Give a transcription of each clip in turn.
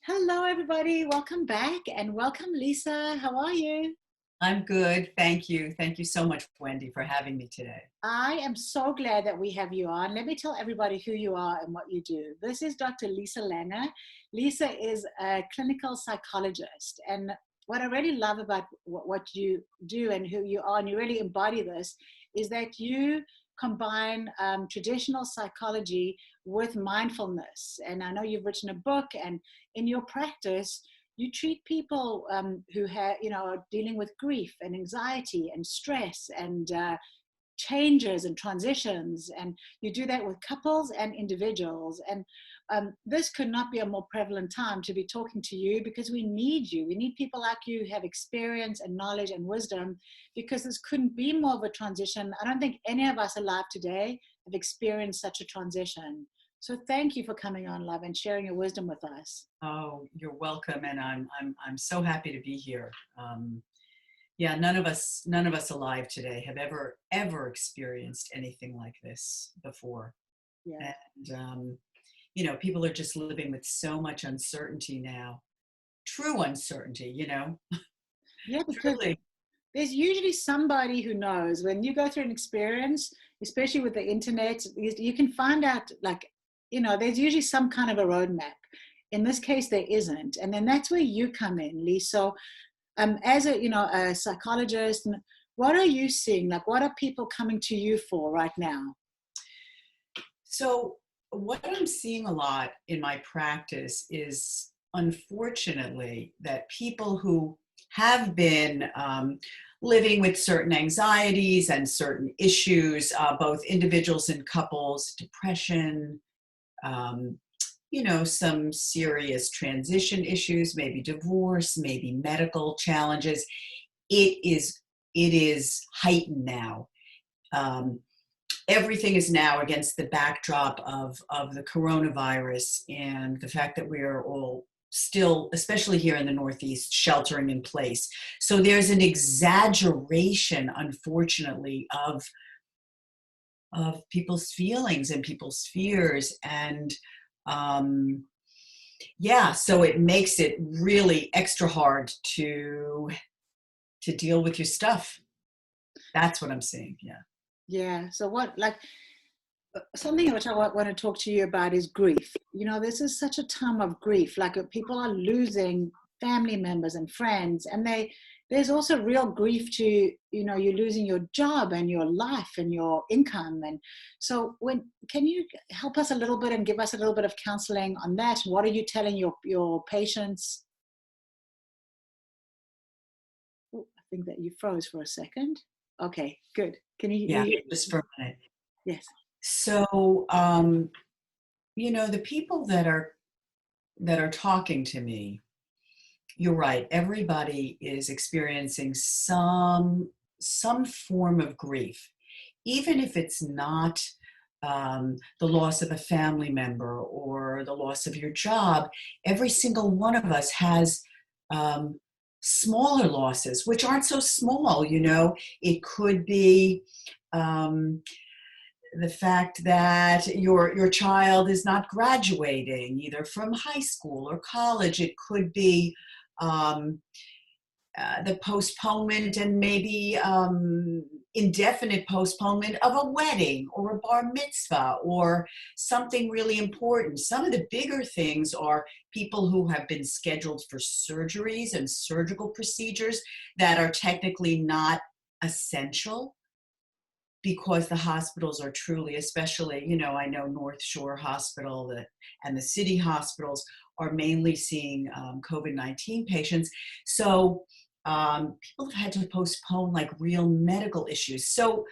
Hello, everybody. Welcome back and welcome, Lisa. How are you? I'm good. Thank you. Thank you so much, Wendy, for having me today. I am so glad that we have you on. Let me tell everybody who you are and what you do. This is Dr. Lisa Langer. Lisa is a clinical psychologist. And what I really love about what you do and who you are, and you really embody this, is that you combine traditional psychology with mindfulness. And I know you've written a book, and in your practice, you treat people who have, are dealing with grief and anxiety and stress and changes and transitions, and you do that with couples and individuals. And this could not be a more prevalent time to be talking to you, because we need you. We need people like you who have experience and knowledge and wisdom, because this couldn't be more of a transition. I don't think any of us alive today have experienced such a transition. So thank you for coming on, love, and sharing your wisdom with us. Oh, you're welcome, and I'm so happy to be here. Yeah, none of us alive today have ever experienced anything like this before. Yeah. And people are just living with so much uncertainty now. True uncertainty, Yeah, because truly. there's usually somebody who knows. When you go through an experience, especially with the internet, you can find out, like, there's usually some kind of a roadmap. In this case, there isn't. And then that's where you come in, Lee. So as a psychologist, what are you seeing? Like, what are people coming to you for right now? So what I'm seeing a lot in my practice is, unfortunately, that people who have been living with certain anxieties and certain issues, both individuals and couples, depression, um, some serious transition issues, maybe divorce, maybe medical challenges. It is heightened now. Everything is now against the backdrop of the coronavirus and the fact that we are all still, especially here in the Northeast, sheltering in place. So there's an exaggeration, unfortunately, of people's feelings and people's fears. And so it makes it really extra hard to deal with your stuff. That's what I'm seeing. Yeah. Yeah. So something which I want to talk to you about is grief. This is such a time of grief. Like, people are losing family members and friends, and there's also real grief to, you're losing your job and your life and your income. And so can you help us a little bit and give us a little bit of counseling on that? What are you telling your patients? Oh, I think that you froze for a second. Okay, good. Can you? Yeah, just for a minute. Yes. So, the people that are talking to me, you're right. Everybody is experiencing some form of grief, even if it's not the loss of a family member or the loss of your job. Every single one of us has smaller losses, which aren't so small. It could be the fact that your child is not graduating either from high school or college. It could be the postponement and maybe indefinite postponement of a wedding or a bar mitzvah or something really important. Some of the bigger things are people who have been scheduled for surgeries and surgical procedures that are technically not essential, because the hospitals are truly, especially, I know North Shore Hospital and the city hospitals are mainly seeing COVID-19 patients. So people have had to postpone like real medical issues. So,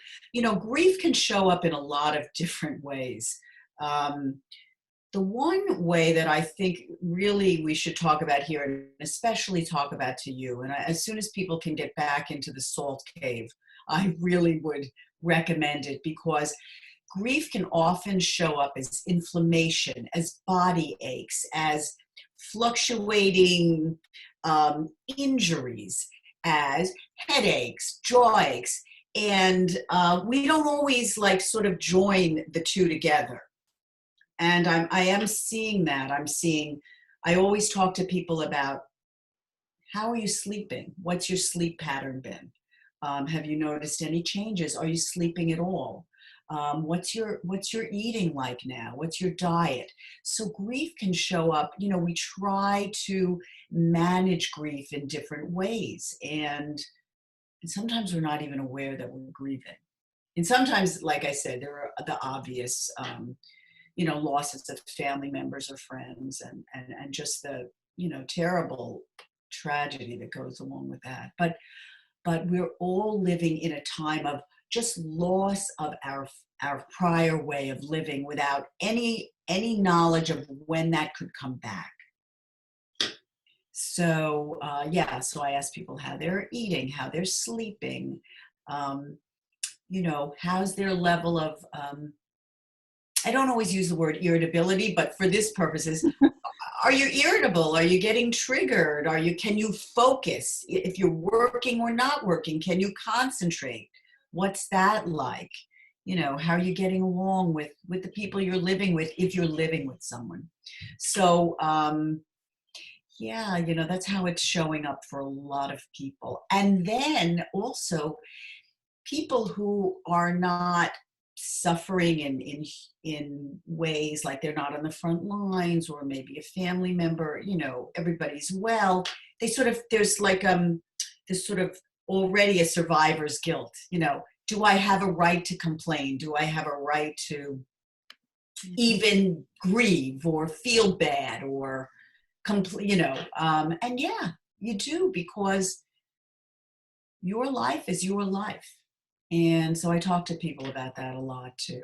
grief can show up in a lot of different ways. The one way that I think really we should talk about here, and especially talk about to you, and as soon as people can get back into the salt cave, I really would recommend it, because grief can often show up as inflammation, as body aches, as fluctuating injuries, as headaches, jaw aches, and we don't always sort of join the two together. And I am seeing that. I'm seeing I always talk to people about, how are you sleeping? What's your sleep pattern been? Have you noticed any changes? Are you sleeping at all? What's your eating like now? What's your diet? So grief can show up. We try to manage grief in different ways, and sometimes we're not even aware that we're grieving. And sometimes, like I said, there are the obvious, losses of family members or friends, and just the terrible tragedy that goes along with that. But we're all living in a time of just loss of our prior way of living without any knowledge of when that could come back. So so I ask people how they're eating, how they're sleeping, how's their level of I don't always use the word irritability, but for this purposes, are you irritable? Are you getting triggered? Can you focus? If you're working or not working, can you concentrate? What's that like? How are you getting along with the people you're living with, if you're living with someone? So, that's how it's showing up for a lot of people. And then also people who are not suffering in ways like they're not on the front lines, or maybe a family member, everybody's well. There's like this sort of already a survivor's guilt. Do I have a right to complain? Do I have a right to even grieve or feel bad or and yeah, you do, because your life is your life. And so I talk to people about that a lot too.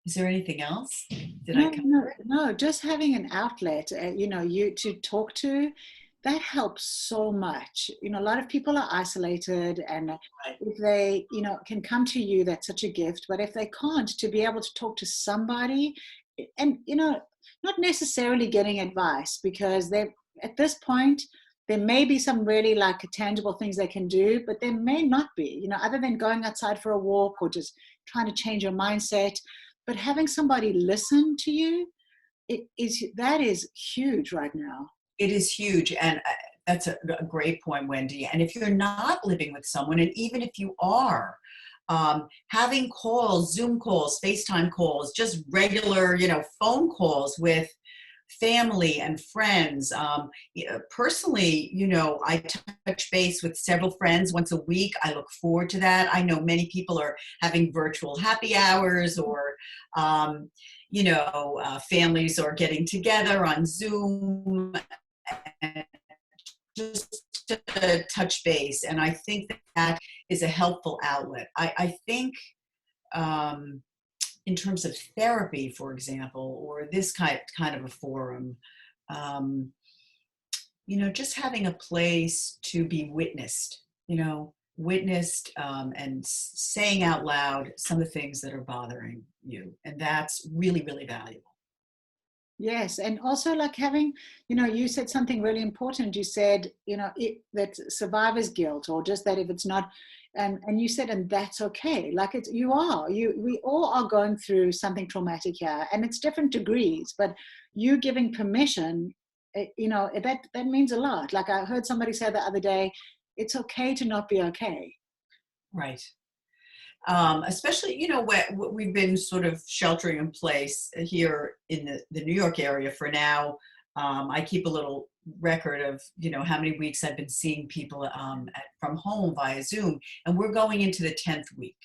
Is there anything else? Did I cover it? No, just having an outlet, you to talk to, that helps so much. A lot of people are isolated, and if they, can come to you, that's such a gift. But if they can't, to be able to talk to somebody, and, not necessarily getting advice, because at this point, there may be some really like tangible things they can do, but there may not be, other than going outside for a walk or just trying to change your mindset. But having somebody listen to you, that is huge right now. It is huge. And that's a great point, Wendy. And if you're not living with someone, and even if you are, having calls, Zoom calls, FaceTime calls, just regular, phone calls with family and friends. Personally, I touch base with several friends once a week. I look forward to that. I know many people are having virtual happy hours, or, families are getting together on Zoom, and just to touch base. And I think that is a helpful outlet. I think, in terms of therapy, for example, or this kind of a forum, just having a place to be witnessed, and saying out loud some of the things that are bothering you. And that's really, really valuable. Yes. And also like having, you said something really important. You said, that survivor's guilt, or just that if it's not, and you said, and that's okay. Like we all are going through something traumatic here, and it's different degrees, but you giving permission, that means a lot. Like I heard somebody say the other day, it's okay to not be okay. Right. Especially, we've been sort of sheltering in place here in the New York area for now. I keep a little record of, how many weeks I've been seeing people from home via Zoom, and we're going into the 10th week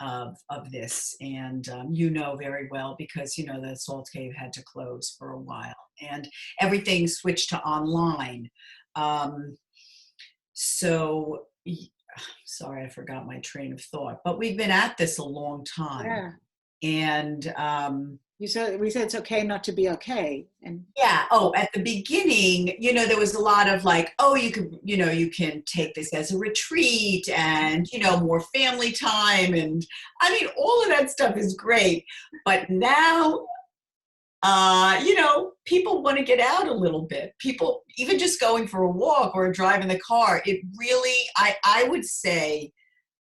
of this. And very well, because, the Salt Cave had to close for a while, and everything switched to online. Sorry, I forgot my train of thought, but we've been at this a long time. Yeah. And we said it's okay not to be okay. And yeah. Oh, at the beginning, there was a lot of like, oh, you can take this as a retreat, and, more family time. And I mean, all of that stuff is great. But now, people want to get out a little bit. People, even just going for a walk or a drive in the car, it really, I would say,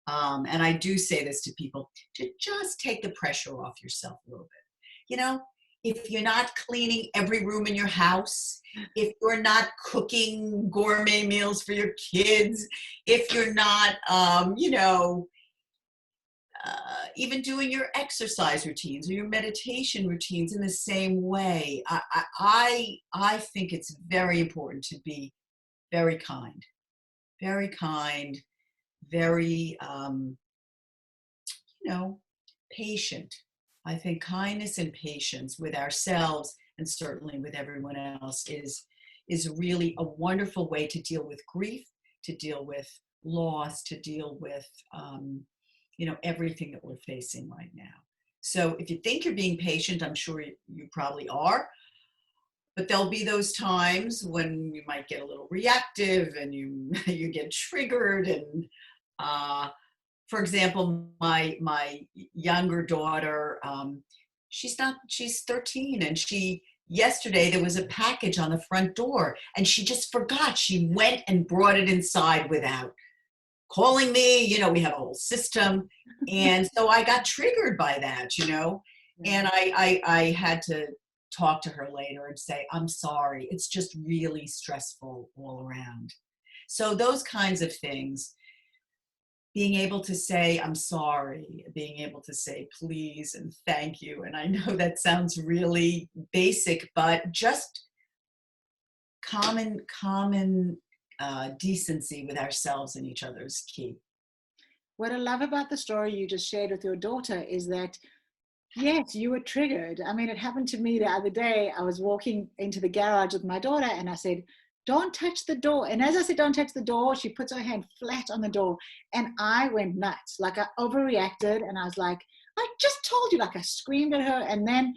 and I do say this to people, to just take the pressure off yourself a little bit. if you're not cleaning every room in your house, if you're not cooking gourmet meals for your kids, if you're not, even doing your exercise routines or your meditation routines in the same way, I think it's very important to be very kind, very, patient. I think kindness and patience with ourselves and certainly with everyone else is really a wonderful way to deal with grief, to deal with loss, to deal with everything that we're facing right now. So if you think you're being patient, I'm sure you probably are, but there'll be those times when you might get a little reactive and you you get triggered. And for example, my younger daughter, she's 13, and yesterday there was a package on the front door and she just forgot. She went and brought it inside without calling me. We have a whole system. And so I got triggered by that. And I had to talk to her later and say, I'm sorry. It's just really stressful all around. So those kinds of things, being able to say, I'm sorry, being able to say, please, and thank you. And I know that sounds really basic, but just common decency with ourselves and each other is key. What I love about the story you just shared with your daughter is that, yes, you were triggered. I mean, it happened to me the other day. I was walking into the garage with my daughter and I said, don't touch the door. And as I said, don't touch the door, she puts her hand flat on the door. And I went nuts. Like, I overreacted and I was like, I just told you, like I screamed at her. And then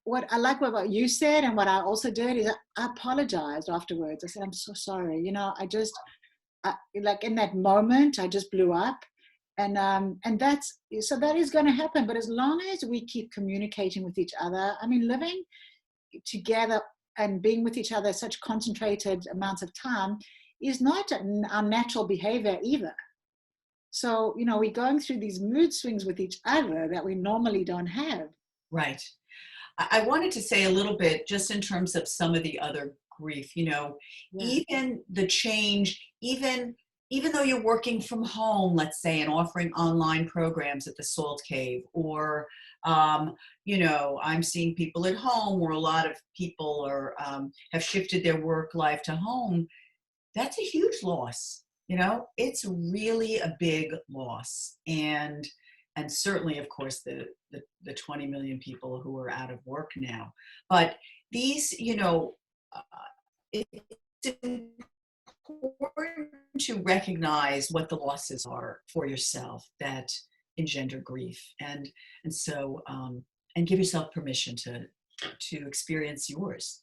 what I like what you said and what I also did is I apologized afterwards. I said, I'm so sorry. Like in that moment, I just blew up. And that is going to happen. But as long as we keep communicating with each other, I mean, living together and being with each other such concentrated amounts of time is not our natural behavior either. So, we're going through these mood swings with each other that we normally don't have. Right. I wanted to say a little bit just in terms of some of the other grief, even the change, even though you're working from home, let's say, and offering online programs at the Salt Cave, or, I'm seeing people at home where a lot of people have shifted their work life to home. That's a huge loss. It's really a big loss. And certainly, of course, the 20 million people who are out of work now. But these, it's important to recognize what the losses are for yourself that engender grief, and give yourself permission to experience yours.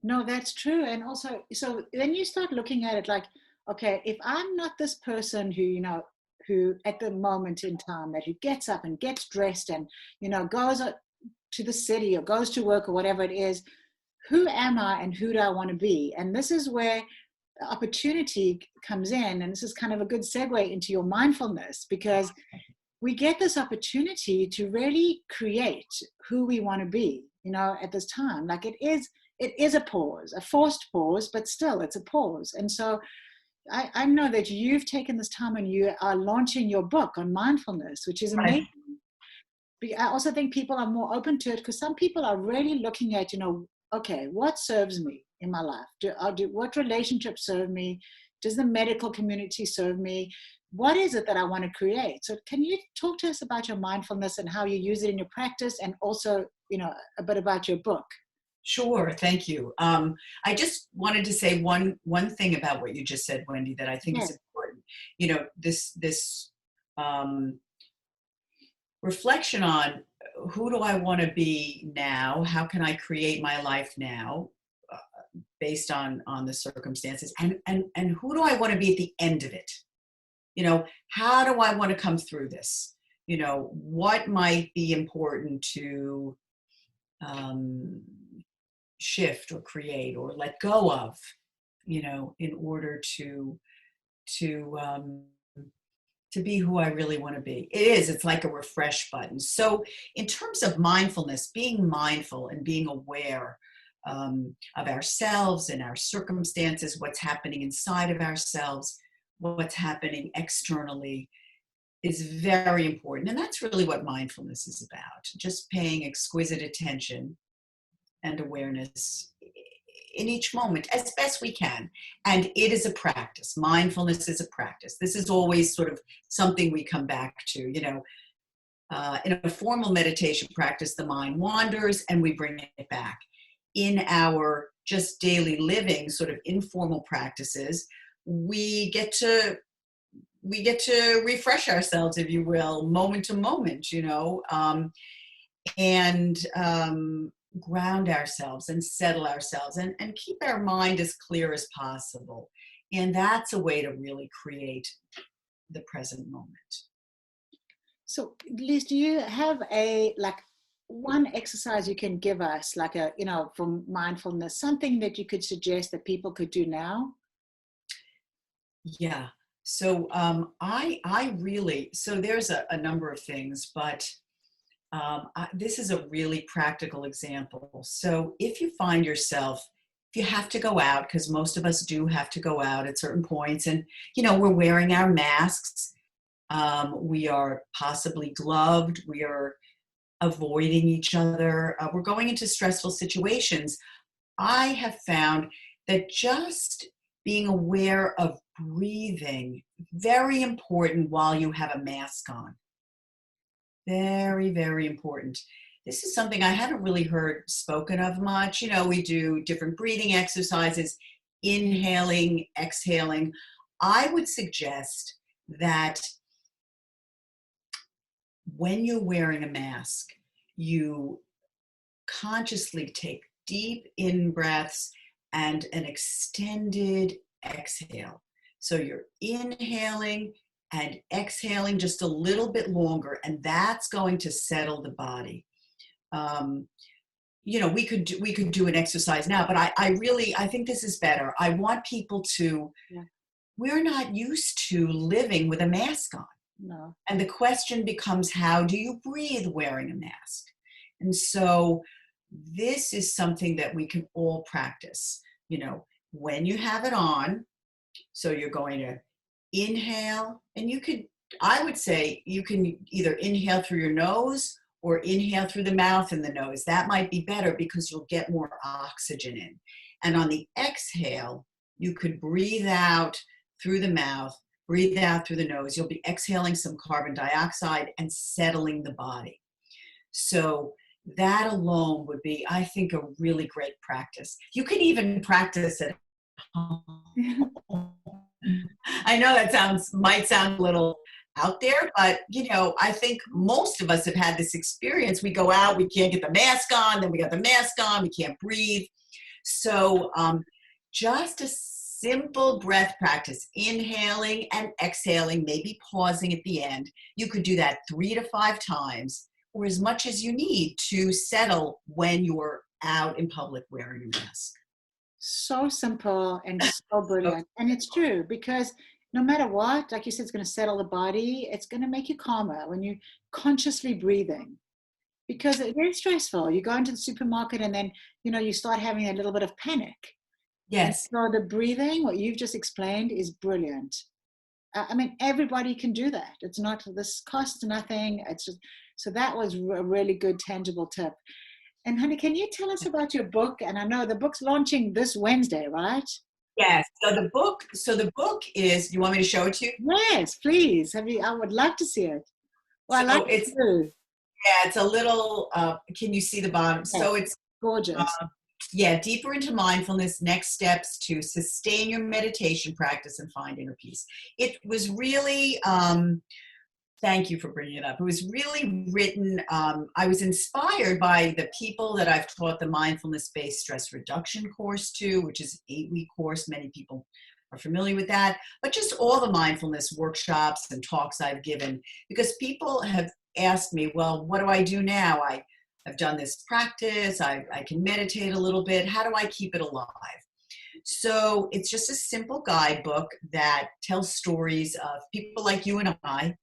No, that's true. And also, so then you start looking at it like, okay, if I'm not this person who at the moment in time that who gets up and gets dressed and goes to the city or goes to work or whatever it is, who am I and who do I want to be? And this is where the opportunity comes in, and this is kind of a good segue into your mindfulness, because we get this opportunity to really create who we want to be at this time. Like, it is a pause, a forced pause, but still it's a pause. And so I know that you've taken this time and you are launching your book on mindfulness, which is amazing. Right. I also think people are more open to it because some people are really looking at, okay, what serves me in my life? What relationships serve me? Does the medical community serve me? What is it that I want to create? So can you talk to us about your mindfulness and how you use it in your practice, and also, a bit about your book? Sure, thank you. I just wanted to say one thing about what you just said, Wendy, that I think is important. This reflection on who do I want to be now? How can I create my life now, based on the circumstances? And who do I want to be at the end of it? How do I want to come through this? What might be important to shift or create or let go of, in order to to be who I really want to be. It's like a refresh button. So in terms of mindfulness, being mindful and being aware of ourselves and our circumstances, what's happening inside of ourselves, what's happening externally, is very important. And that's really what mindfulness is about, just paying exquisite attention and awareness in each moment as best we can. And it is a practice. Mindfulness is a practice. This is always sort of something we come back to, in a formal meditation practice, the mind wanders and we bring it back. In our just daily living, sort of informal practices, we get to refresh ourselves, if you will, moment to moment, and ground ourselves and settle ourselves and keep our mind as clear as possible. And that's a way to really create the present moment. So, Liz, do you have one exercise you can give us, for mindfulness, something that you could suggest that people could do now? Yeah. So so there's a number of things, but this is a really practical example. So if you find yourself, if you have to go out, because most of us do have to go out at certain points, and, we're wearing our masks, we are possibly gloved, we are avoiding each other, we're going into stressful situations, I have found that just being aware of breathing, very important while you have a mask on. Very, very important. This is something I haven't really heard spoken of much. We do different breathing exercises, inhaling, exhaling. I would suggest that when you're wearing a mask, you consciously take deep in breaths and an extended exhale. So you're inhaling and exhaling just a little bit longer, and that's going to settle the body. We could do an exercise now, but I think this is better. I want people to, we're not used to living with a mask on. No. And the question becomes, how do you breathe wearing a mask? And so this is something that we can all practice, when you have it on. So you're going to inhale, and I would say you can either inhale through your nose or inhale through the mouth and the nose. That might be better because you'll get more oxygen in. And on the exhale, you could breathe out through the mouth, breathe out through the nose. You'll be exhaling some carbon dioxide and settling the body. So that alone would be, I think, a really great practice. You can even practice at home. I know that might sound a little out there, but I think most of us have had this experience. We go out, we can't get the mask on, then we got the mask on, we can't breathe. So just a simple breath practice, inhaling and exhaling, maybe pausing at the end. You could do that 3 to 5 times, or as much as you need to settle when you're out in public wearing a mask. So simple and so brilliant. And it's true, because no matter what, like you said, it's going to settle the body. It's going to make you calmer when you're consciously breathing, because it's very stressful. You go into the supermarket and then, you start having a little bit of panic. Yes. And so the breathing, what you've just explained, is brilliant. Everybody can do that. It's not, this costs nothing. It's just, so that was a really good, tangible tip. And honey, can you tell us about your book? And I know the book's launching this Wednesday, right? Yes. So the book is, you want me to show it to you? Yes, please. I would love to see it. Well, So it's a little, can you see the bottom? Yes. So it's gorgeous. Deeper into mindfulness, next steps to sustain your meditation practice and find inner peace. It was really, thank you for bringing it up. It was really written, I was inspired by the people that I've taught the mindfulness-based stress reduction course to, which is an 8-week course. Many people are familiar with that, but just all the mindfulness workshops and talks I've given, because people have asked me, well, what do I do now? I've done this practice, I can meditate a little bit. How do I keep it alive? So it's just a simple guidebook that tells stories of people like you and I,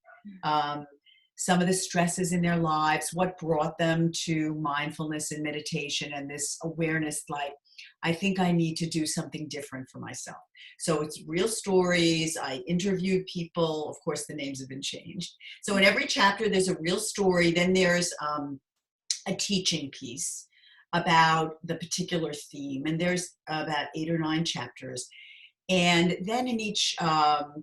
some of the stresses in their lives, what brought them to mindfulness and meditation and this awareness, like, I think I need to do something different for myself. So it's real stories. I interviewed people. Of course, the names have been changed. So in every chapter, there's a real story. Then there's a teaching piece about the particular theme. And there's about 8 or 9 chapters. And then in each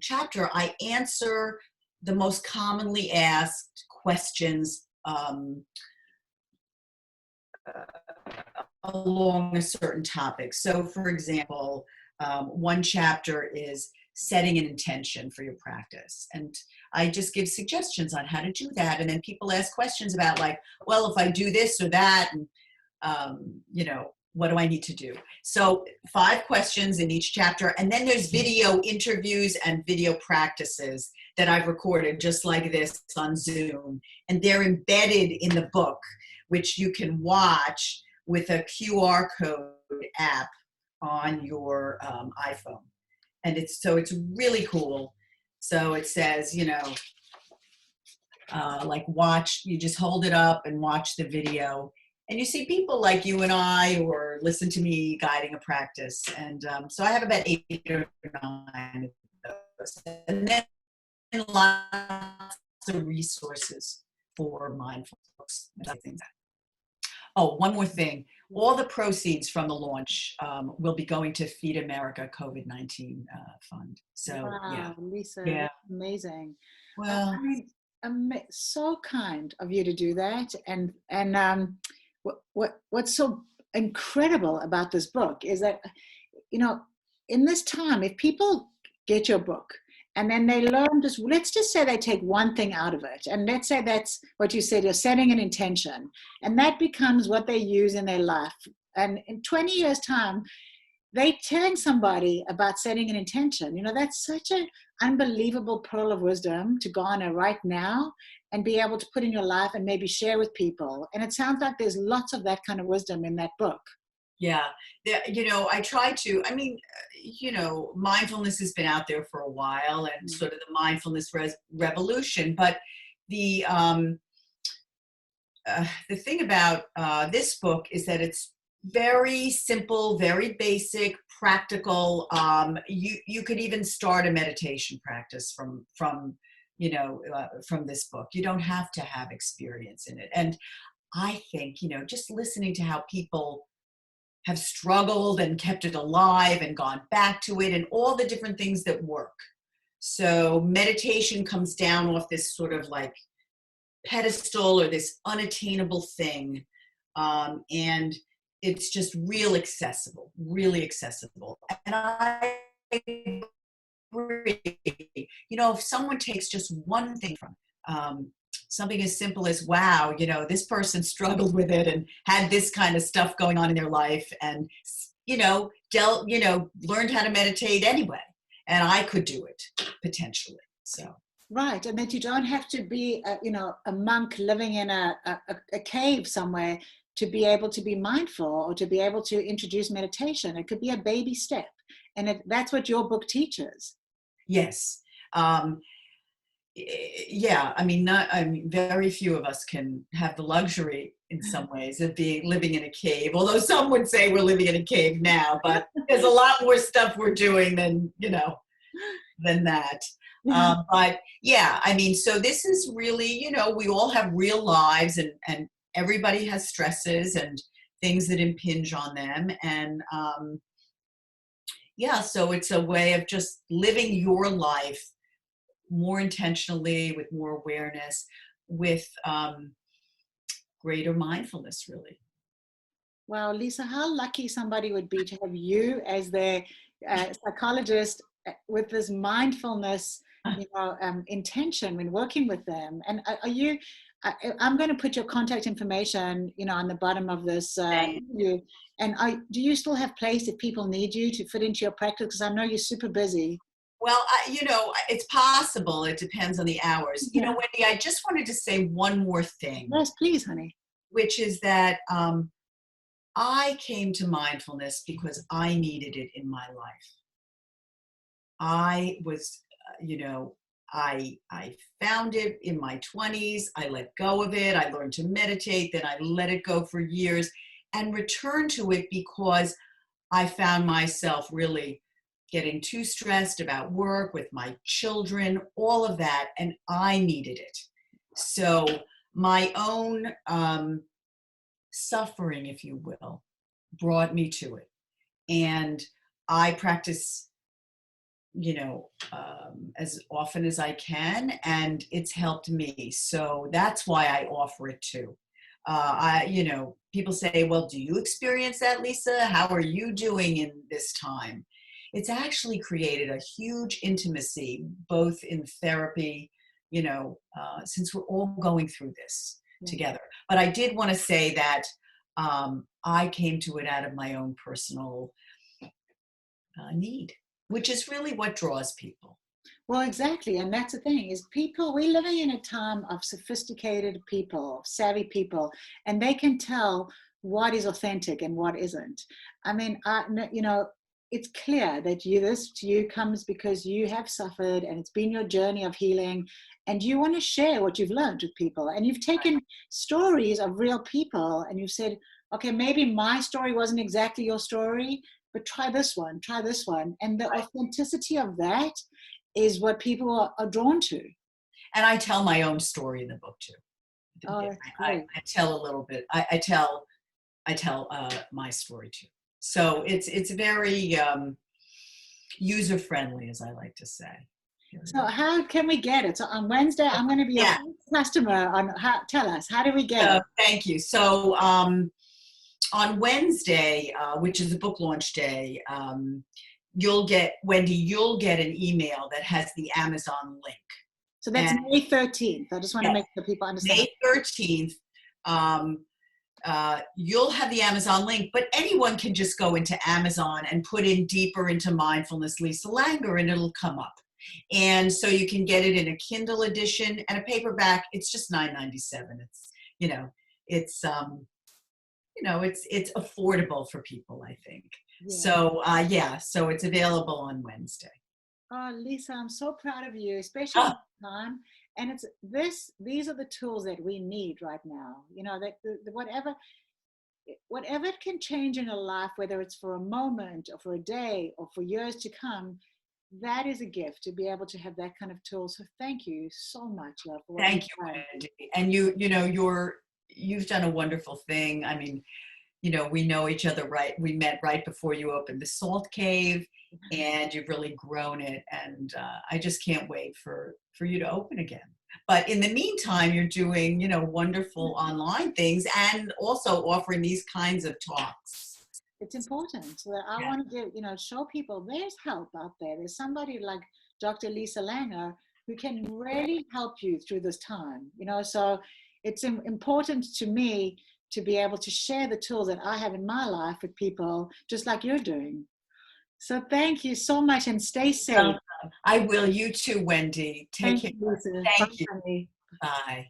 chapter, I answer the most commonly asked questions along a certain topic. So for example, one chapter is setting an intention for your practice. And I just give suggestions on how to do that. And then people ask questions about, like, well, if I do this or that, and what do I need to do? So 5 questions in each chapter. And then there's video interviews and video practices that I've recorded just like this on Zoom. And they're embedded in the book, which you can watch with a QR code app on your iPhone. And it's really cool. So it says, like, watch, you just hold it up and watch the video. And you see people like you and I, or listen to me guiding a practice. And so I have about 8 or 9 of those. And then lots of resources for mindfulness. Oh, one more thing. All the proceeds from the launch will be going to Feed America COVID-19 Fund. So, wow, yeah. Lisa, Yeah. amazing. Well, I mean, so kind of you to do that. And what's so incredible about this book is that, in this time, if people get your book and then they learn, let's just say they take one thing out of it. And let's say that's what you said, you're setting an intention. And that becomes what they use in their life. And in 20 years' time, they telling somebody about setting an intention. That's such an unbelievable pearl of wisdom to garner right now and be able to put in your life and maybe share with people. And it sounds like there's lots of that kind of wisdom in that book. Yeah, I try to, mindfulness has been out there for a while, and sort of the mindfulness revolution. But the thing about this book is that it's very simple, very basic, practical. You could even start a meditation practice from this book. You don't have to have experience in it. And I think, just listening to how people have struggled and kept it alive and gone back to it and all the different things that work. So meditation comes down off this sort of like pedestal or this unattainable thing. And it's just really accessible. And I agree. If someone takes just one thing from something as simple as, wow, this person struggled with it and had this kind of stuff going on in their life, and learned how to meditate anyway, and I could do it potentially. So right, and that you don't have to be a monk living in a cave somewhere to be able to be mindful or to be able to introduce meditation. It could be a baby step, and that's what your book teaches. Yes. Yeah, very few of us can have the luxury in some ways of living in a cave, although some would say we're living in a cave now, but there's a lot more stuff we're doing than that. But yeah, so this is really, we all have real lives, and everybody has stresses and things that impinge on them. And so it's a way of just living your life more intentionally, with more awareness, with greater mindfulness, really. Well, Lisa, how lucky somebody would be to have you as their psychologist with this mindfulness, intention when working with them. And are you? I'm going to put your contact information, on the bottom of this interview. And do you still have place if people need you to fit into your practice? Because I know you're super busy. Well, it's possible. It depends on the hours. Yeah. Wendy, I just wanted to say one more thing. Yes, please, honey. Which is that I came to mindfulness because I needed it in my life. I was, I found it in my 20s. I let go of it. I learned to meditate. Then I let it go for years and returned to it because I found myself really getting too stressed about work with my children, all of that, and I needed it. So my own suffering, if you will, brought me to it. And I practice, as often as I can, and it's helped me. So that's why I offer it too. People say, well, do you experience that, Lisa? How are you doing in this time? It's actually created a huge intimacy, both in therapy, since we're all going through this together. But I did want to say that I came to it out of my own personal need, which is really what draws people. Well, exactly. And that's the thing is we're living in a time of sophisticated people, savvy people, and they can tell what is authentic and what isn't. I mean, it's clear that this to you comes because you have suffered and it's been your journey of healing and you want to share what you've learned with people. And you've taken stories of real people and you've said, okay, maybe my story wasn't exactly your story, but try this one. And the authenticity of that is what people are drawn to. And I tell my own story in the book too. I tell a little bit. I tell my story too. So it's very user friendly, as I like to say. So how can we get it? So on Wednesday, I'm going to be a customer. Tell us, how do we get it? Thank you. So on Wednesday, which is the book launch day, you'll get an email that has the Amazon link. So that's May 13th. I just want to make sure people understand. May 13th. You'll have the Amazon link, but anyone can just go into Amazon and put in Deeper into Mindfulness Lisa Langer and it'll come up. And so you can get it in a Kindle edition and a paperback. It's just $9.97. It's affordable for people, I think. Yeah. So it's available on Wednesday. Oh, Lisa, I'm so proud of you, especially at the time. And these are the tools that we need right now. That whatever can change in your life, whether it's for a moment or for a day or for years to come, that is a gift to be able to have that kind of tool. So thank you so much, love. Thank you, Wendy. And you've done a wonderful thing. I mean, we know each other, right? We met right before you opened the Salt Cave, and you've really grown it. And I just can't wait for you to open again. But in the meantime, you're doing, wonderful online things and also offering these kinds of talks. It's important. So that I want to show people there's help out there. There's somebody like Dr. Lisa Langer who can really help you through this time. So it's important to me to be able to share the tools that I have in my life with people, just like you're doing. So thank you so much and stay safe. I will. You too, Wendy. Take care. Thank you. Thank you. Bye.